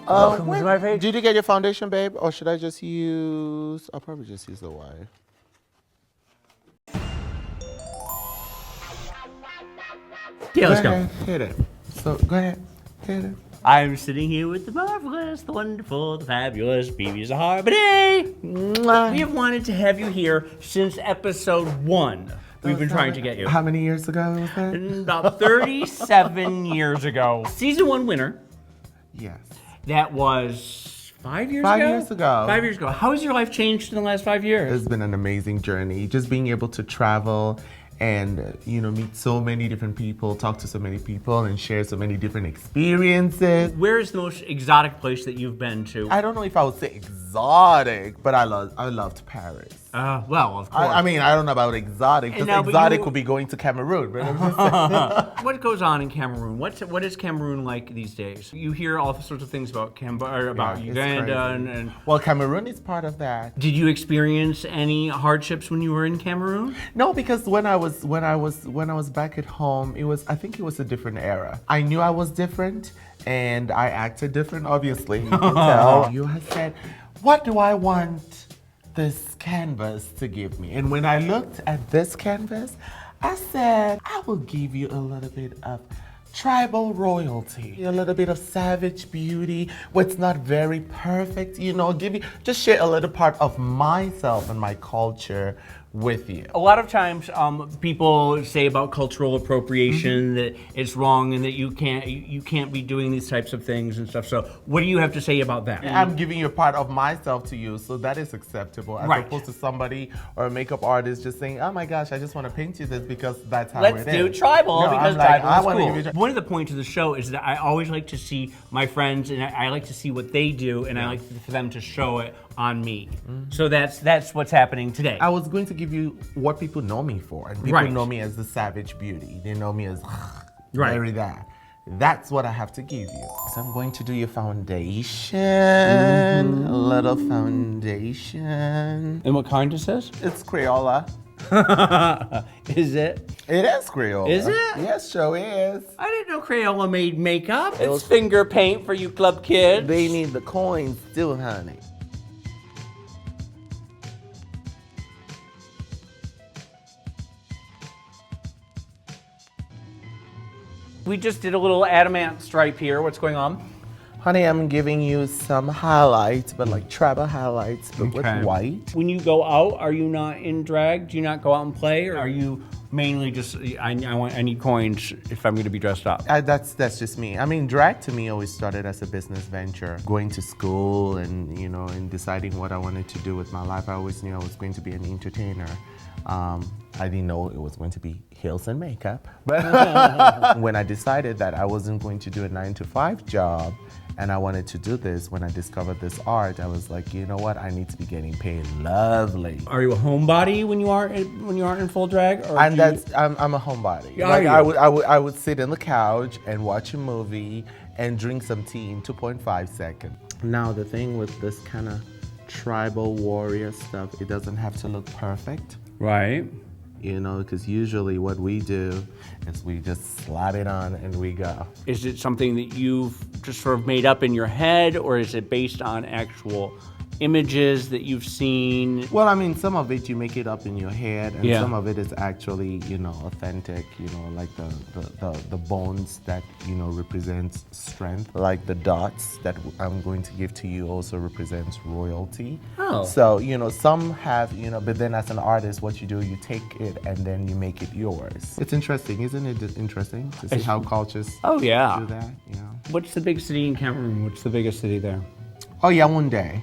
Welcome to my page. Did you get your foundation, babe? Or should I just use... I'll probably just use the wire. Yeah, let's go. Hit it. So, go ahead. Hit it. I'm sitting here with the marvelous, the wonderful, the fabulous BeBe Zahara Benet. We have wanted to have you here since episode 1. We've been trying to get you. How many years ago was that? About 37 years ago. Season 1 winner. Yes. That was 5 years ago? 5 years ago. 5 years ago. How has your life changed in the last 5 years? It's been an amazing journey. Just being able to travel and, meet so many different people, talk to so many people, and share so many different experiences. Where is the most exotic place that you've been to? I don't know if I would say exotic, but I loved Paris. Well, of course. I don't know about exotic. Just exotic would be going to Cameroon. What goes on in Cameroon? What is Cameroon like these days? You hear all sorts of things about Uganda and. Well, Cameroon is part of that. Did you experience any hardships when you were in Cameroon? No, because when I was back at home, I think it was a different era. I knew I was different, and I acted different. Obviously, you can tell. You had said, "What do I want this canvas to give me?" And when I looked at this canvas, I said, I will give you a little bit of tribal royalty, a little bit of savage beauty, what's not very perfect, just share a little part of myself and my culture with you. A lot of times people say about cultural appropriation that it's wrong and that you can't be doing these types of things and stuff. So what do you have to say about that? I'm giving you a part of myself to you, so that is acceptable, as opposed to somebody or a makeup artist just saying, oh my gosh, I just want to paint you this because that's how it is. Let's do tribal because tribal is cool. One of the points of the show is that I always like to see my friends and I like to see what they do, and I like for them to show it on me. So that's what's happening today. I was going to give you what people know me for. And people know me as the savage beauty. They know me as very that. That's what I have to give you. So I'm going to do your foundation. A little foundation. And what kind is this? It's Crayola. Is it? It is Crayola. Is it? Yes, sure is. I didn't know Crayola made makeup. It's finger paint for you club kids. They need the coins too, honey. We just did a little adamant stripe here. What's going on? Honey, I'm giving you some highlights, but like tribal highlights, but with white. When you go out, are you not in drag? Do you not go out and play? Or are you mainly just, I need coins if I'm going to be dressed up? That's just me. I mean, drag to me always started as a business venture. Going to school and, and deciding what I wanted to do with my life. I always knew I was going to be an entertainer. I didn't know it was going to be heels and makeup. But when I decided that I wasn't going to do a 9-to-5 job and I wanted to do this, when I discovered this art, I was like, you know what? I need to be getting paid lovely. Are you a homebody when you aren't in full drag? Or I'm a homebody. I would sit on the couch and watch a movie and drink some tea in 2.5 seconds. Now the thing with this kind of tribal warrior stuff, it doesn't have to look perfect. Right. Because usually what we do is we just slap it on and we go. Is it something that you've just sort of made up in your head, or is it based on actual images that you've seen? Well, I mean, some of it you make it up in your head, and some of it is actually, authentic. Like the bones that represents strength, like the dots that I'm going to give to you also represents royalty. Oh. So some have but then as an artist, what you do, you take it and then you make it yours. It's interesting, isn't it? Interesting to see how cultures do that. What's the big city in Cameroon? What's the biggest city there? Oh, Yaoundé.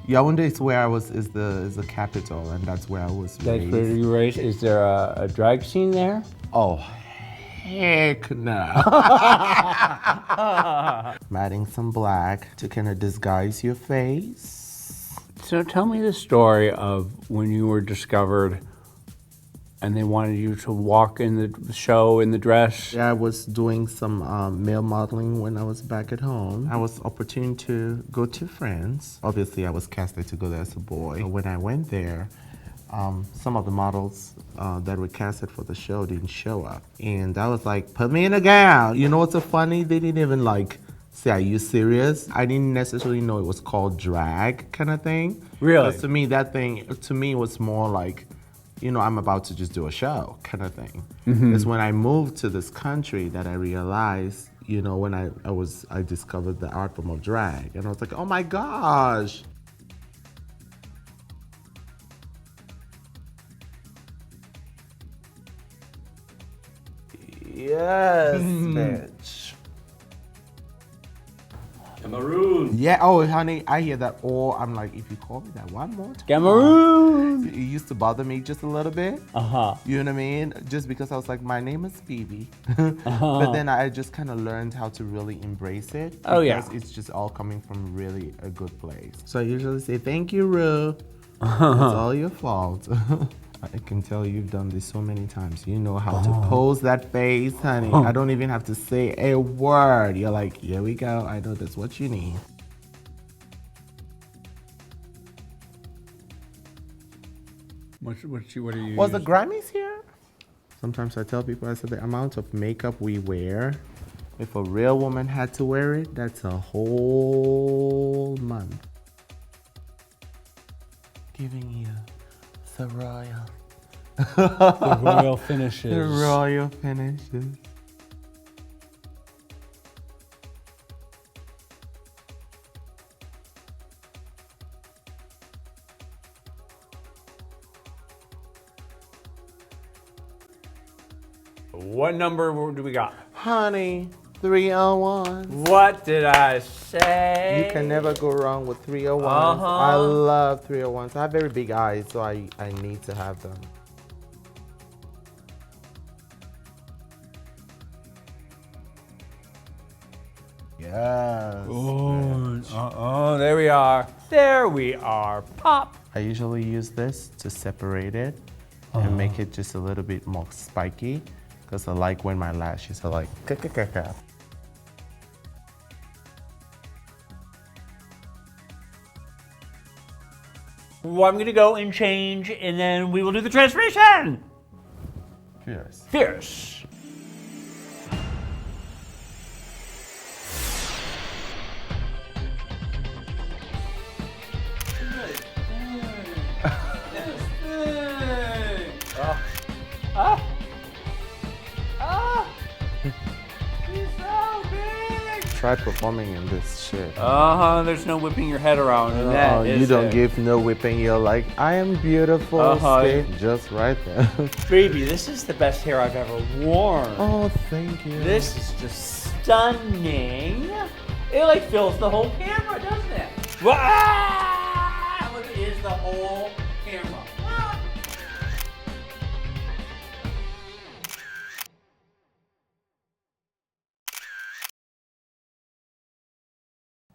Yaoundé is where is the capital, and that's where I was raised. That's where you were raised. Is there a drag scene there? Oh, heck no. I'm adding some black to kind of disguise your face. So tell me the story of when you were discovered and they wanted you to walk in the show in the dress. Yeah, I was doing some male modeling when I was back at home. I was opportune to go to France. Obviously, I was casted to go there as a boy. When I went there, some of the models that were casted for the show didn't show up. And I was like, put me in a gown. You know what's so funny? They didn't even say, are you serious? I didn't necessarily know it was called drag kind of thing. Really? Because to me, that thing, to me, was more like, you know, I'm about to just do a show kind of thing. It's when I moved to this country that I realized, you know, when I discovered the art form of drag. And I was like, oh my gosh. Yes, bitch. Cameroon. Yeah, oh, honey, I hear that all. I'm like, if you call me that one more time. Cameroon. It used to bother me just a little bit. You know what I mean? Just because I was like, my name is BeBe. But then I just kind of learned how to really embrace it. Oh, yeah. Because it's just all coming from really a good place. So I usually say, thank you, Ru. It's all your fault. I can tell you've done this so many times. You know how to pose that face, honey. I don't even have to say a word. You're like, here we go. I know that's what you need. What are you? Was the Grammys here? Sometimes I tell people, I said the amount of makeup we wear, if a real woman had to wear it, that's a whole month. Giving you the royal. The royal finishes. The royal finishes. What number do we got? Honey, 301. What did I say? You can never go wrong with 301s. I love 301s. I have very big eyes, so I need to have them. Yes. Oh, there we are. There we are. Pop. I usually use this to separate it and make it just a little bit more spiky because I like when my lashes are like ka-ka-ka-ka. Well, I'm gonna go and change, and then we will do the transformation. Fierce. Fierce. Try performing in this shit. There's no whipping your head around. And that is you don't it. give no whipping. You're like, I am beautiful. Stay just right there. Baby, this is the best hair I've ever worn. Oh, thank you. This is just stunning. It like fills the whole camera, doesn't it? Wow! Look, it is the whole camera.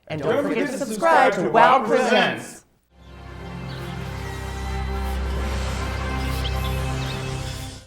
And don't forget to subscribe to WOWPresents.